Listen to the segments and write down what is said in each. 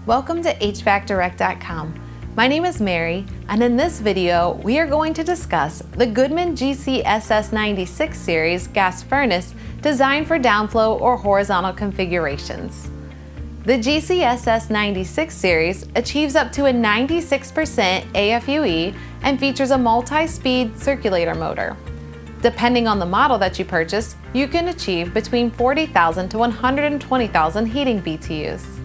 Welcome to HVACdirect.com. My name is Mary, and in this video, we are going to discuss the Goodman GCSS96 series gas furnace designed for downflow or horizontal configurations. The GCSS96 series achieves up to a 96% AFUE and features a multi-speed circulator motor. Depending on the model that you purchase, you can achieve between 40,000 to 120,000 heating BTUs.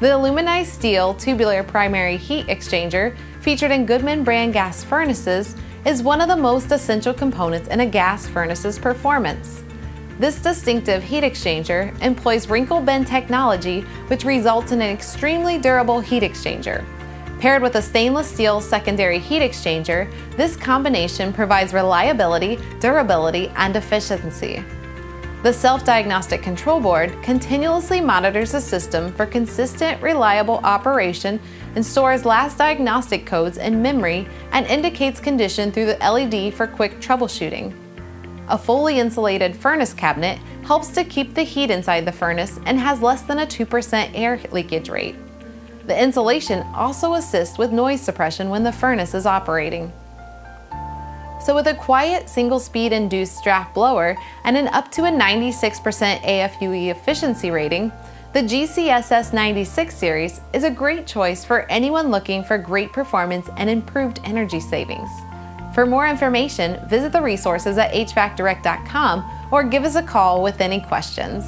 The aluminized-steel tubular primary heat exchanger featured in Goodman brand gas furnaces is one of the most essential components in a gas furnace's performance. This distinctive heat exchanger employs wrinkle bend technology, which results in an extremely durable heat exchanger. Paired with a stainless steel secondary heat exchanger, this combination provides reliability, durability, and efficiency. The self-diagnostic control board continuously monitors the system for consistent, reliable operation and stores last diagnostic codes in memory and indicates condition through the LED for quick troubleshooting. A fully insulated furnace cabinet helps to keep the heat inside the furnace and has less than a 2% air leakage rate. The insulation also assists with noise suppression when the furnace is operating. So with a quiet single-speed induced draft blower and an up to a 96% AFUE efficiency rating, the GCSS96 series is a great choice for anyone looking for great performance and improved energy savings. For more information, visit the resources at HVACdirect.com or give us a call with any questions.